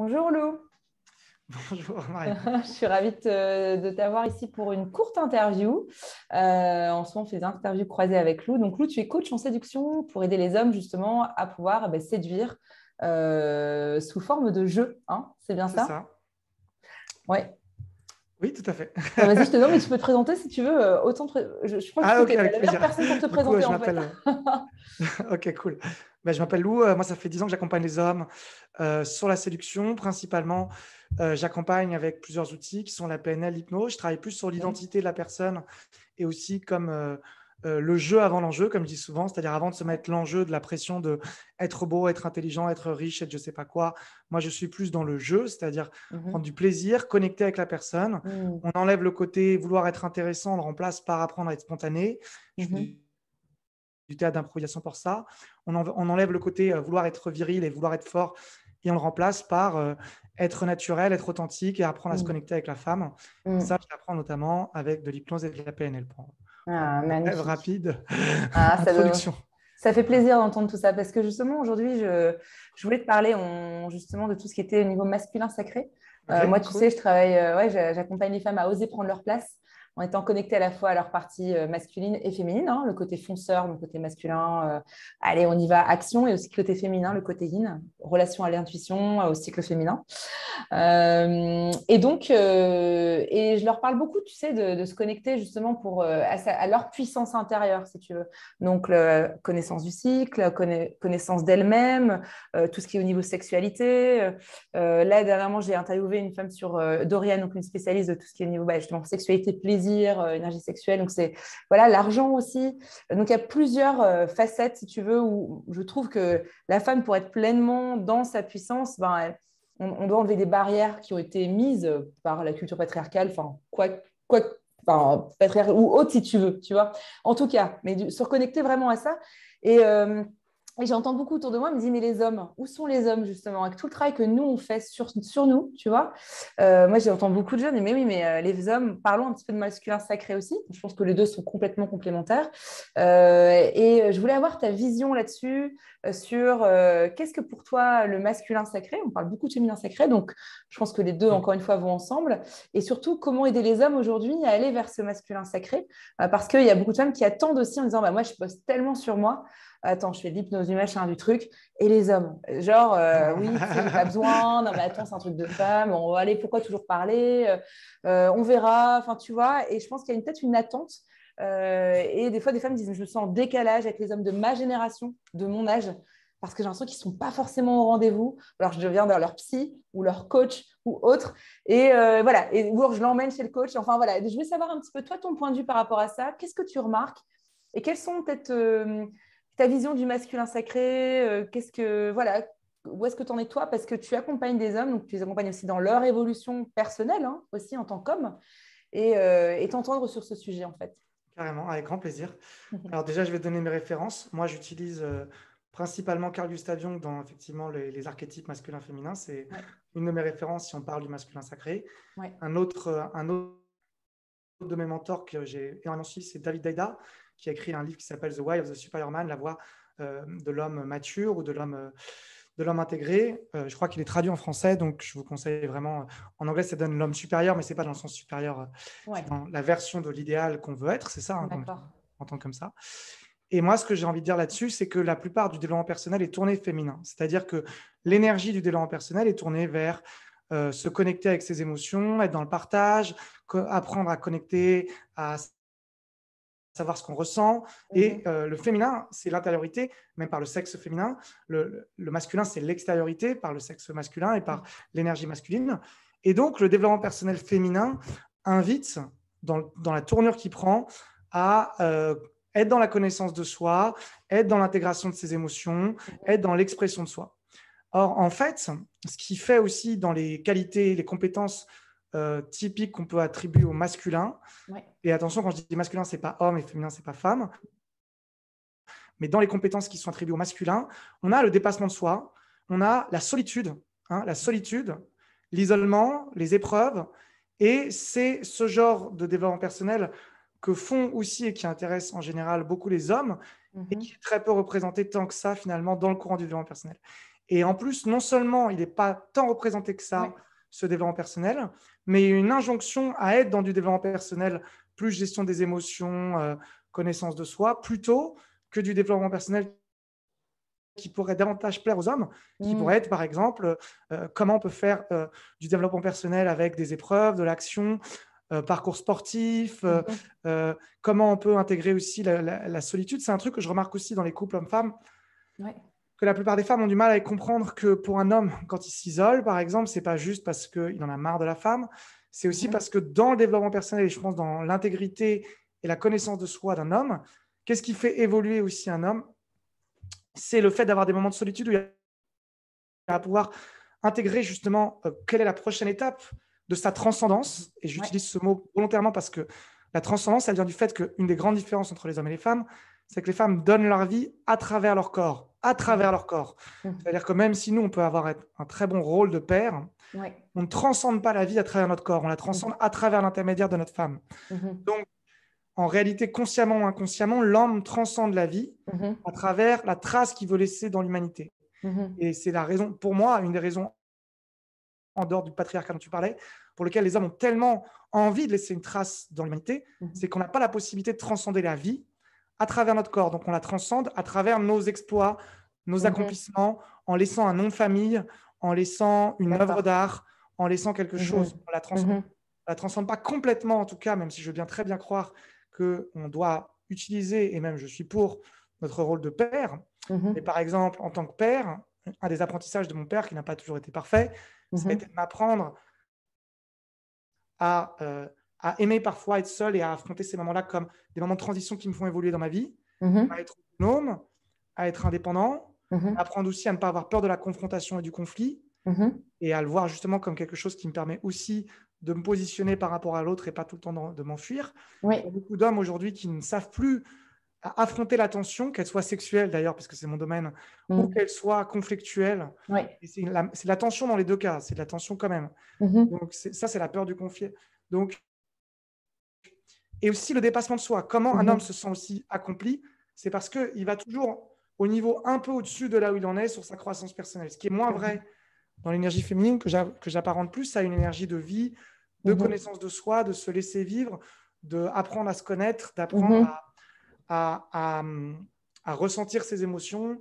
Bonjour Lou, Bonjour Marianne. je suis ravie de t'avoir ici pour une courte interview. En ce moment, on fait des interviews croisées avec Lou. Donc Lou, tu es coach en séduction pour aider les hommes justement à pouvoir séduire sous forme de jeu. Hein, c'est bien C'est ça? ça. Ouais. Oui, tout à fait. Bah, vas-y, je te donne, mais tu peux te présenter si tu veux. Je crois que Ah, tu ok, es avec la meilleure plaisir. personne pour te Du coup, présenter je en fait. m'appelle. Ok, cool. Ben, je m'appelle Lou. Moi, ça fait 10 ans que j'accompagne les hommes sur la séduction. Principalement, j'accompagne avec plusieurs outils qui sont la PNL, l'hypnose. Je travaille plus sur Ok. l'identité de la personne et aussi comme le jeu avant l'enjeu, comme je dis souvent, c'est-à-dire avant de se Ouais. mettre l'enjeu de la pression de être beau, être intelligent, être riche, être je sais pas quoi. Moi, je suis plus dans le jeu, c'est-à-dire prendre Mhm. du plaisir, connecter avec la personne. Mhm. On enlève le côté vouloir être intéressant, on le remplace par apprendre à être spontané. Je fais Mhm. du théâtre d'improvisation pour ça. On enlève le côté vouloir être viril et vouloir être fort et on le remplace par être naturel, être authentique et apprendre à se Mhm. connecter avec la femme. Et ça, Mhm. je l'apprends notamment avec de l'hypnose et de la PNL. Voilà, Ah, brève, magnifique. rapide Ah, introduction. ça fait plaisir d'entendre tout ça parce que justement aujourd'hui, je voulais te parler justement de tout ce qui était au niveau masculin sacré. Moi, Ok, tu sais, cool. je travaille, ouais, j'accompagne les femmes à oser prendre leur place en étant connectées à la fois à leur partie masculine et féminine, hein, le côté fonceur, le côté masculin, allez, on y va, action, et aussi le côté féminin, le côté yin, relation à l'intuition, au cycle féminin. Et je leur parle beaucoup, tu sais, de se connecter justement à leur puissance intérieure, si tu veux. Donc, la connaissance du cycle, la connaissance d'elle-même, tout ce qui est au niveau sexualité. Là, dernièrement, j'ai interviewé une femme sur Dorian, donc une spécialiste de tout ce qui est au niveau justement sexualité, plaisir, énergie sexuelle. Donc, c'est voilà, l'argent aussi. Donc, il y a plusieurs facettes, si tu veux, où je trouve que la femme, pour être pleinement dans sa puissance, on doit enlever des barrières qui ont été mises par la culture patriarcale, enfin, quoi, enfin, patriarcale ou autre si tu veux, tu vois. En tout cas, mais se reconnecter vraiment à ça. Et, euh, et j'entends beaucoup autour de moi me dire, mais les hommes, où sont les hommes justement? Avec tout le travail que nous, on fait sur nous, tu vois. Moi, j'entends beaucoup de jeunes, mais oui, mais les hommes, parlons un petit peu de masculin sacré aussi. Je pense que les deux sont complètement complémentaires. Je voulais avoir ta vision là-dessus, sur qu'est-ce que pour toi le masculin sacré, on parle beaucoup de féminin sacré, donc je pense que les deux, encore une fois, vont ensemble, et surtout comment aider les hommes aujourd'hui à aller vers ce masculin sacré, parce qu'il y a beaucoup de femmes qui attendent aussi en disant, bah, moi je bosse tellement sur moi, attends, je fais de l'hypnose, du machin, du truc, et les hommes, genre, oui, tu sais, j'ai pas besoin, non mais attends, c'est un truc de femme, on va aller, pourquoi toujours parler, on verra, enfin tu vois, et je pense qu'il y a peut-être une attente. Et des fois, des femmes disent, je me sens en décalage avec les hommes de ma génération, de mon âge, parce que j'ai l'impression qu'ils ne sont pas forcément au rendez-vous. Alors, je deviens vers leur psy ou leur coach ou autre. Et voilà, ou alors je l'emmène chez le coach. Enfin, voilà, je voulais savoir un petit peu, toi, ton point de vue par rapport à ça. Qu'est-ce que tu remarques? Et quelles sont peut-être ta vision du masculin sacré? Voilà, où est-ce que tu en es toi? Parce que tu accompagnes des hommes, donc tu les accompagnes aussi dans leur évolution personnelle, hein, aussi en tant qu'homme, et t'entendre sur ce sujet, en fait. Carrément, avec grand plaisir. Alors déjà, je vais te donner mes références. Moi, j'utilise principalement Carl Gustav Jung dans effectivement les archétypes masculins-féminins. C'est Ouais, une de mes références si on parle du masculin sacré. ouais. Un autre de mes mentors que j'ai énormément suivi, c'est David Deida, qui a écrit un livre qui s'appelle The Why of the Superior Man, la voix de l'homme mature ou de l'homme intégré. Je crois qu'il est traduit en français, donc je vous conseille vraiment. En anglais, ça donne l'homme supérieur, mais c'est pas dans le sens supérieur. Ouais, C'est dans la version de l'idéal qu'on veut être, c'est ça, hein, qu'on d'accord. entend comme ça. Et moi, ce que j'ai envie de dire là-dessus, c'est que la plupart du développement personnel est tourné féminin. C'est-à-dire que Ouais. l'énergie du développement personnel est tournée vers se connecter avec ses émotions, être dans le partage, apprendre à connecter, à savoir ce qu'on ressent. Et Mhm. le féminin, c'est l'intériorité, même par le sexe féminin. Le masculin, c'est l'extériorité par le sexe masculin et par l'énergie masculine. Et donc, le développement personnel féminin invite, dans la tournure qu'il prend, à être dans la connaissance de soi, être dans l'intégration de ses émotions, Mhm. être dans l'expression de soi. Or, en fait, ce qui fait aussi dans les qualités, les compétences typiques qu'on peut attribuer au masculin, Ouais. et attention, quand je dis masculin, c'est pas homme et féminin, c'est pas femme, mais dans les compétences qui sont attribuées au masculin, on a le dépassement de soi, on a la solitude, l'isolement, les épreuves, et c'est ce genre de développement personnel que font aussi et qui intéresse en général beaucoup les hommes et Mhm. qui est très peu représenté tant que ça finalement dans le courant du développement personnel. Et en plus, non seulement il n'est pas tant représenté que ça, ce développement personnel, mais il y a une injonction à être dans du développement personnel, plus gestion des émotions, connaissance de soi, plutôt que du développement personnel qui pourrait davantage plaire aux hommes, qui pourrait être, par exemple, comment on peut faire du développement personnel avec des épreuves, de l'action, parcours sportif, comment on peut intégrer aussi la solitude. C'est un truc que je remarque aussi dans les couples hommes-femmes, que la plupart des femmes ont du mal à comprendre que pour un homme, quand il s'isole, par exemple, c'est pas juste parce qu'il en a marre de la femme, c'est aussi parce que dans le développement personnel, et je pense dans l'intégrité et la connaissance de soi d'un homme, qu'est-ce qui fait évoluer aussi un homme? C'est le fait d'avoir des moments de solitude où il va pouvoir intégrer justement quelle est la prochaine étape de sa transcendance. Et j'utilise ce mot volontairement parce que la transcendance, elle vient du fait qu'une des grandes différences entre les hommes et les femmes, c'est que les femmes donnent leur vie à travers leur corps. À travers leur corps. C'est-à-dire que même si nous, on peut avoir un très bon rôle de père, on ne transcende pas la vie à travers notre corps, on la transcende à travers l'intermédiaire de notre femme. Donc, en réalité, consciemment ou inconsciemment, l'homme transcende la vie à travers la trace qu'il veut laisser dans l'humanité. Et c'est la raison, pour moi, une des raisons, en dehors du patriarcat dont tu parlais, pour lequel les hommes ont tellement envie de laisser une trace dans l'humanité, c'est qu'on n'a pas la possibilité de transcender la vie à travers notre corps. Donc, on la transcende à travers nos exploits, nos accomplissements, en laissant un nom de famille, en laissant une œuvre d'art, en laissant quelque chose. On la transcende pas complètement, en tout cas, même si je veux bien très bien croire qu'on doit utiliser, et même je suis pour, notre rôle de père. Mais par exemple, en tant que père, un des apprentissages de mon père, qui n'a pas toujours été parfait, ça a été de m'apprendre à aimer parfois être seul et à affronter ces moments-là comme des moments de transition qui me font évoluer dans ma vie, à être autonome, à être indépendant, à apprendre aussi à ne pas avoir peur de la confrontation et du conflit, et à le voir justement comme quelque chose qui me permet aussi de me positionner par rapport à l'autre et pas tout le temps de m'enfuir. Il y a beaucoup d'hommes aujourd'hui qui ne savent plus affronter la tension, qu'elle soit sexuelle d'ailleurs, parce que c'est mon domaine, ou qu'elle soit conflictuelle. Et c'est la tension dans les deux cas, c'est de la tension quand même. Donc ça, c'est la peur du conflit. Donc, et aussi le dépassement de soi. Comment un homme se sent aussi accompli? C'est parce qu'il va toujours au niveau un peu au-dessus de là où il en est sur sa croissance personnelle. Ce qui est moins vrai dans l'énergie féminine, que j'apparente plus à une énergie de vie, de connaissance de soi, de se laisser vivre, d'apprendre à se connaître, d'apprendre à ressentir ses émotions.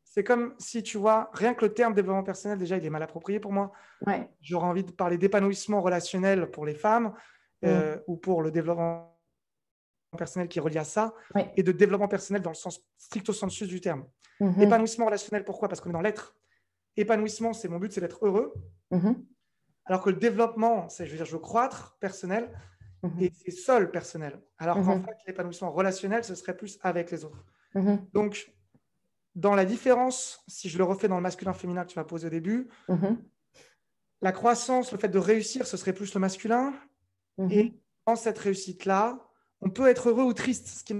C'est comme si, tu vois, rien que le terme développement personnel, déjà, il est mal approprié pour moi. J'aurais envie de parler d'épanouissement relationnel pour les femmes ou pour le développement personnel qui est relié à ça, et de développement personnel dans le sens stricto sensu du terme. Épanouissement relationnel, pourquoi? Parce qu'on est dans l'être. Épanouissement, c'est mon but, c'est d'être heureux. Alors que le développement, c'est, je veux dire, je veux croître personnel, et c'est seul personnel. Alors qu'en fait, l'épanouissement relationnel, ce serait plus avec les autres. Donc, dans la différence, si je le refais dans le masculin-féminin que tu m'as posé au début, la croissance, le fait de réussir, ce serait plus le masculin. Et dans cette réussite-là, on peut être heureux ou triste, ce qui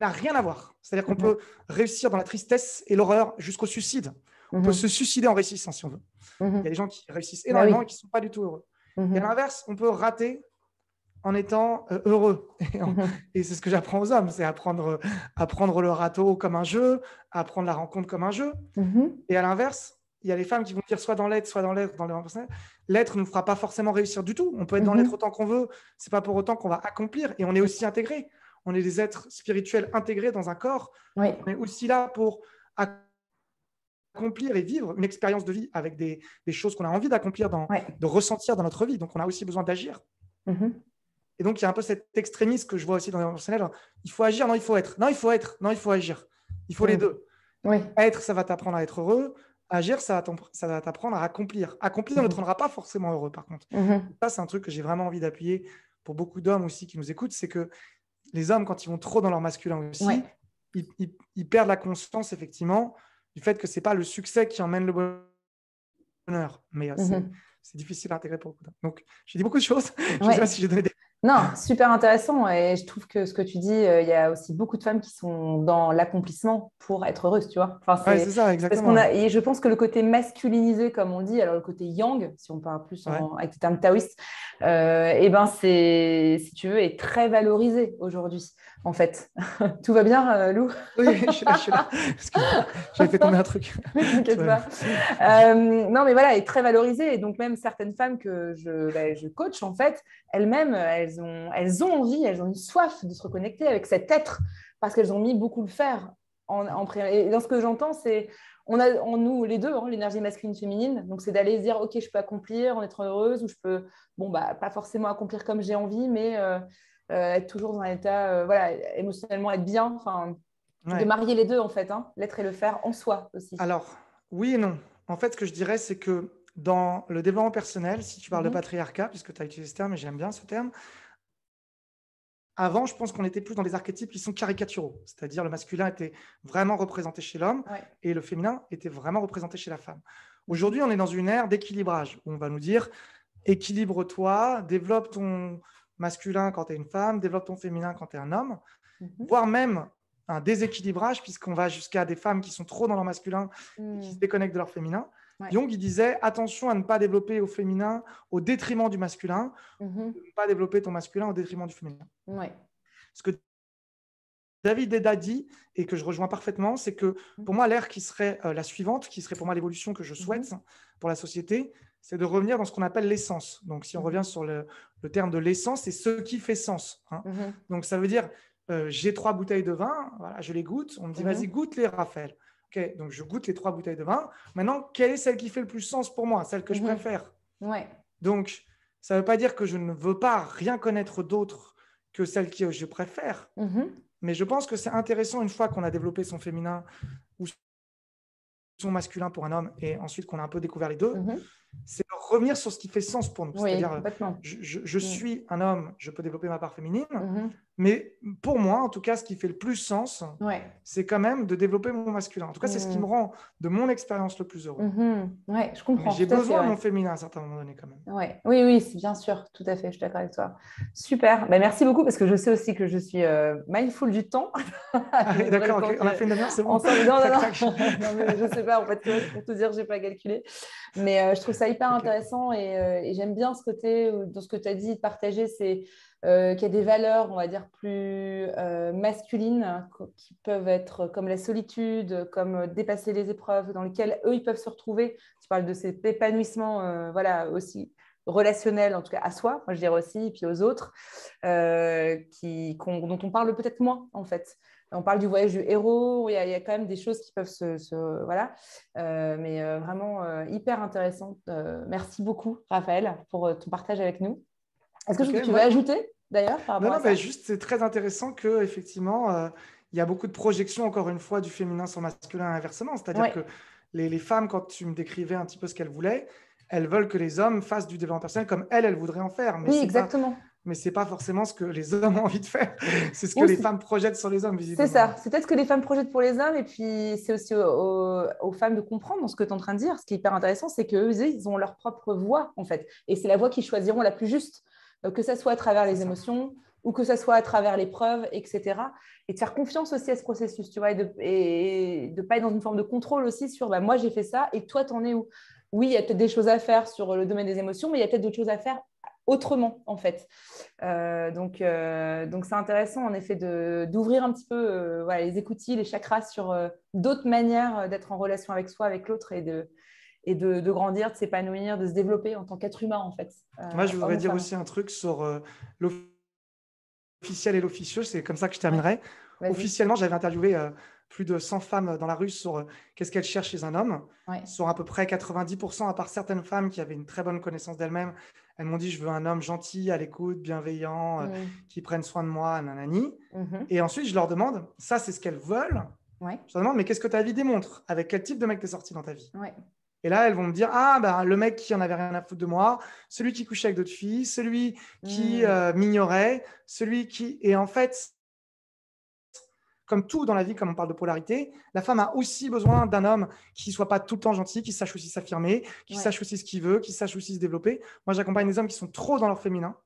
n'a rien à voir. C'est-à-dire qu'on peut réussir dans la tristesse et l'horreur jusqu'au suicide. On peut se suicider en réussissant, si on veut. Il y a des gens qui réussissent énormément et qui ne sont pas du tout heureux. Et à l'inverse, on peut rater en étant heureux. Et c'est ce que j'apprends aux hommes, c'est apprendre le râteau comme un jeu, apprendre la rencontre comme un jeu. Et à l'inverse, il y a les femmes qui vont dire soit dans l'être, soit dans l'être, dans le personnel. L'être ne nous fera pas forcément réussir du tout. On peut être dans l'être autant qu'on veut. Ce n'est pas pour autant qu'on va accomplir. Et on est aussi intégré. On est des êtres spirituels intégrés dans un corps. On est aussi là pour accomplir et vivre une expérience de vie avec des choses qu'on a envie d'accomplir, de ressentir dans notre vie. Donc, on a aussi besoin d'agir. Et donc, il y a un peu cet extrémisme que je vois aussi dans les personnels. Il faut agir, non, il faut être. Non, il faut être, non, il faut agir. Il faut les deux. Être, ça va t'apprendre à être heureux. Agir, ça va t'apprendre à accomplir. Accomplir ne te rendra pas forcément heureux, par contre. Ça, c'est un truc que j'ai vraiment envie d'appuyer pour beaucoup d'hommes aussi qui nous écoutent. C'est que les hommes, quand ils vont trop dans leur masculin aussi, ils perdent la conscience, effectivement, du fait que ce n'est pas le succès qui emmène le bonheur. Mais c'est difficile à intégrer pour beaucoup d'hommes. Donc, j'ai dit beaucoup de choses. Je ne sais pas si j'ai donné des Non, super intéressant. Et je trouve que ce que tu dis, il y a aussi beaucoup de femmes qui sont dans l'accomplissement pour être heureuses, tu vois. Enfin, Ouais, c'est ça, c'est parce qu'on exactement. a, et je pense que le côté masculinisé, comme on dit, alors le côté yang, si on parle plus Ouais. avec les termes taoïstes, et ben si tu veux, est très valorisé aujourd'hui, en fait. Tout va bien, Lou? Oui, je suis là, je suis là. Excuse-moi, j'avais fait tomber un truc. Mais Tout t'inquiète va bien. pas. Non, mais voilà, elle est très valorisée. Et donc, même certaines femmes que je coach, en fait, elles-mêmes, elles ont envie, elles ont une soif de se reconnecter avec cet être parce qu'elles ont mis beaucoup de fer Et dans ce que j'entends, c'est on a en nous les deux, hein, l'énergie masculine féminine. Donc, c'est d'aller se dire, OK, je peux accomplir, en être heureuse, ou je peux, bon, bah, pas forcément accomplir comme j'ai envie, mais être toujours dans un état, voilà, émotionnellement être bien. Enfin, de Ouais. marier les deux, en fait, hein, l'être et le faire en soi aussi. Alors, oui et non. En fait, ce que je dirais, c'est que dans le développement personnel, si tu parles de Mhm. patriarcat, puisque tu as utilisé ce terme, et j'aime bien ce terme, avant, je pense qu'on était plus dans des archétypes qui sont caricaturaux. C'est-à-dire le masculin était vraiment représenté chez l'homme Ouais. et le féminin était vraiment représenté chez la femme. Mhm. Aujourd'hui, on est dans une ère d'équilibrage où on va nous dire équilibre-toi, développe ton masculin quand tu es une femme, développe ton féminin quand tu es un homme, Mhm. voire même un déséquilibrage, puisqu'on va jusqu'à des femmes qui sont trop dans leur masculin et qui se Mhm. déconnectent de leur féminin. Ouais. Jung, il disait attention à ne pas développer au féminin au détriment du masculin, Mhm. de ne pas développer ton masculin au détriment du féminin. Ouais. Ce que David Eda dit, et que je rejoins parfaitement, c'est que pour moi, l'ère qui serait la suivante, qui serait pour moi l'évolution que je Mhm. souhaite pour la société, c'est de revenir dans ce qu'on appelle l'essence. Donc, si on revient Mhm. sur le terme de l'essence, c'est ce qui fait sens, hein. Mhm. Donc, ça veut dire, j'ai 3 bouteilles de vin, voilà, je les goûte, on me dit, vas-y, Mhm. goûte-les, Raphaël. Ok, donc je goûte les 3 bouteilles de vin. Maintenant, quelle est celle qui fait le plus sens pour moi, celle que je Mhm. préfère? Ouais. Donc, ça ne veut pas dire que je ne veux pas rien connaître d'autre que celle que je préfère. Mhm. Mais je pense que c'est intéressant, une fois qu'on a développé son féminin ou son masculin pour un homme, et ensuite qu'on a un peu découvert les deux, Mhm. c'est de revenir sur ce qui fait sens pour nous. Oui, C'est-à-dire, complètement. je Mhm. suis un homme, je peux développer ma part féminine, Mhm. mais pour moi, en tout cas, ce qui fait le plus sens, Ouais. c'est quand même de développer mon masculin. En tout cas, c'est ce qui me Mhm. rend, de mon expérience, le plus heureux. Mhm. Ouais, je Mais comprends j'ai tout à fait, besoin de ouais. mon féminin à un certain moment donné, quand même. Ouais. Oui, oui, c'est bien sûr, tout à fait, je suis d'accord avec toi. Super. Ben, merci beaucoup parce que je sais aussi que je suis mindful du temps. Ah Je oui, voudrais le d'accord, temps ok. On a fait une demi-heure, c'est bon. ensemble. Non, non, Tac, non. tac. Non, mais je sais pas, en fait, tu vois, c'est pour te dire, j'ai pas calculé. Mais je trouve ça hyper Ok. intéressant et j'aime bien ce côté dans ce que tu as dit de partager, c'est qu'il y a des valeurs, on va dire, plus masculines qui peuvent être comme la solitude, comme dépasser les épreuves, dans lesquelles eux, ils peuvent se retrouver. Tu parles de cet épanouissement, voilà, aussi relationnel, en tout cas à soi, moi je dirais aussi, et puis aux autres, dont on parle peut-être moins, en fait. On parle du voyage du héros, il y a quand même des choses qui peuvent voilà. Mais vraiment hyper intéressant. Merci beaucoup, Raphaël, pour ton partage avec nous. Est-ce que Ok, tu veux moi, ajouter, d'ailleurs, par non, rapport à non, mais ça? juste, c'est très intéressant que effectivement, il y a beaucoup de projections, encore une fois, du féminin sur le masculin inversement. C'est-à-dire Oui, que les femmes, quand tu me décrivais un petit peu ce qu'elles voulaient, elles veulent que les hommes fassent du développement personnel comme elles voudraient en faire. oui, exactement. Mais c'est pas forcément ce que les hommes ont envie de faire. C'est ce que Ou les femmes projettent sur les hommes, c'est ça, visiblement. c'est peut-être ce que les femmes projettent pour les hommes, et puis c'est aussi aux femmes de comprendre ce que tu es en train de dire. Ce qui est hyper intéressant, c'est qu'eux, ils ont leur propre voix, en fait. Et c'est la voix qu'ils choisiront la plus juste, que ça soit à travers C'est les ça. émotions ou que ça soit à travers l'épreuve, etc. Et de faire confiance aussi à ce processus, tu vois, et de pas être dans une forme de contrôle aussi sur bah, moi j'ai fait ça et toi t'en es où? Oui, il y a peut-être des choses à faire sur le domaine des émotions, mais il y a peut-être d'autres choses à faire autrement, en fait. Donc c'est intéressant en effet d'ouvrir un petit peu voilà, les écoutilles, les chakras sur d'autres manières d'être en relation avec soi, avec l'autre et de grandir, de s'épanouir, de se développer en tant qu'être humain en fait, Moi, je homme voudrais ou dire femme. aussi un truc sur l'officiel et l'officieux. C'est comme ça que je Ouais, terminerai. vas-y. Officiellement, j'avais interviewé plus de 100 femmes dans la rue sur qu'est-ce qu'elles cherchent chez un homme. Ouais. Sur à peu près 90%, à part certaines femmes qui avaient une très bonne connaissance d'elles-mêmes, elles m'ont dit, je veux un homme gentil, à l'écoute, bienveillant, Mm. qui prenne soin de moi, nanani. Mhm. Et ensuite, je leur demande, ça c'est ce qu'elles veulent. Ouais. Je leur demande, mais qu'est-ce que ta vie démontre? Avec quel type de mec t'es sorti dans ta vie? Ouais. Et là, elles vont me dire, ah, bah, le mec qui en avait rien à foutre de moi, celui qui couchait avec d'autres filles, celui qui Mm. m'ignorait, celui qui... Et en fait, comme tout dans la vie, comme on parle de polarité, la femme a aussi besoin d'un homme qui ne soit pas tout le temps gentil, qui sache aussi s'affirmer, qui Ouais. sache aussi ce qu'il veut, qui sache aussi se développer. Moi, j'accompagne des hommes qui sont trop dans leur féminin.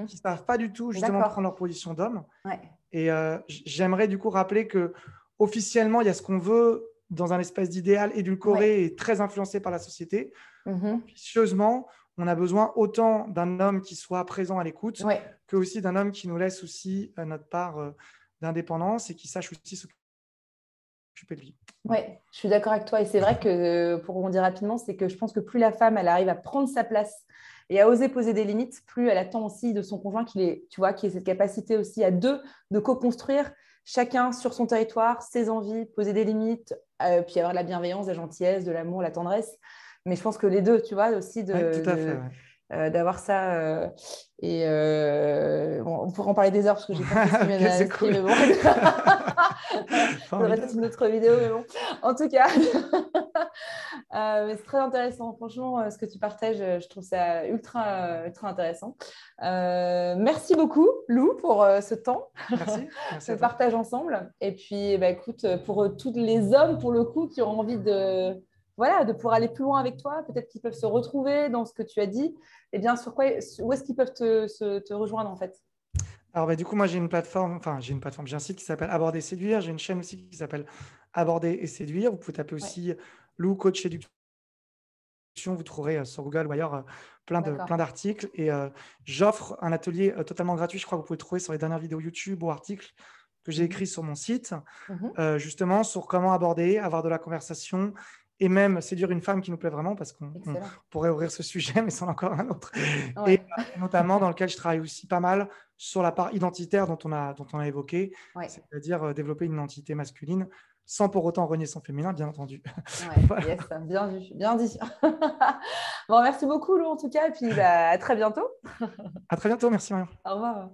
qui ne savent pas du tout justement D'accord. prendre leur position d'homme. Ouais. Et j'aimerais du coup rappeler que officiellement, il y a ce qu'on veut dans un espèce d'idéal édulcoré et très influencé par la société. Ambitieusement, on a besoin autant d'un homme qui soit présent à l'écoute Ouais. que aussi d'un homme qui nous laisse aussi notre part d'indépendance et qui sache aussi s'occuper de lui. Oui, je suis d'accord avec toi. Et c'est vrai que, pour rebondir rapidement, c'est que je pense que plus la femme, elle arrive à prendre sa place et à oser poser des limites, plus elle attend aussi de son conjoint qu'il ait, tu vois, qu'il ait cette capacité aussi à deux de co-construire chacun sur son territoire, ses envies, poser des limites, puis avoir de la bienveillance, de la gentillesse, de l'amour, la tendresse. Mais je pense que les deux, tu vois, aussi Oui, tout à fait. d'avoir ça. Bon, on pourrait en parler des heures parce que j'ai plein de choses qui viennent Ok, à c'est l'esprit, cool. mais bon. Faudrait peut-être une autre vidéo, mais bon. En tout cas, mais c'est très intéressant. Franchement, ce que tu partages, je trouve ça ultra intéressant. Merci beaucoup, Lou, pour ce temps Merci. Merci de à toi. partage ensemble. Et puis, bah, écoute, pour tous les hommes, pour le coup, qui ont envie voilà, de pouvoir aller plus loin avec toi, peut-être qu'ils peuvent se retrouver dans ce que tu as dit. Eh bien, où est-ce qu'ils peuvent te rejoindre, en fait? Alors, du coup, moi, j'ai une plateforme, j'ai un site qui s'appelle Aborder et Séduire. J'ai une chaîne aussi qui s'appelle Aborder et Séduire. Vous pouvez taper Ouais, aussi Lou Coach Séduction. Vous trouverez sur Google ou ailleurs plein d'accord. d'articles. Et j'offre un atelier totalement gratuit. Je crois que vous pouvez le trouver sur les dernières vidéos YouTube ou articles que j'ai Mhm. écrits sur mon site, Mhm. justement sur comment aborder, avoir de la conversation et même séduire une femme qui nous plaît vraiment, parce qu'on Excellent. pourrait ouvrir ce sujet, mais c'en est encore un autre. Et Ouais, notamment dans lequel je travaille aussi pas mal sur la part identitaire dont on a évoqué, ouais. c'est-à-dire développer une identité masculine sans pour autant renier son féminin, bien entendu. Ouais, Voilà. yes, bien vu, bien dit. Bon, merci beaucoup, Lou, en tout cas, et puis bah, à très bientôt. À très bientôt, merci Marion. Au revoir.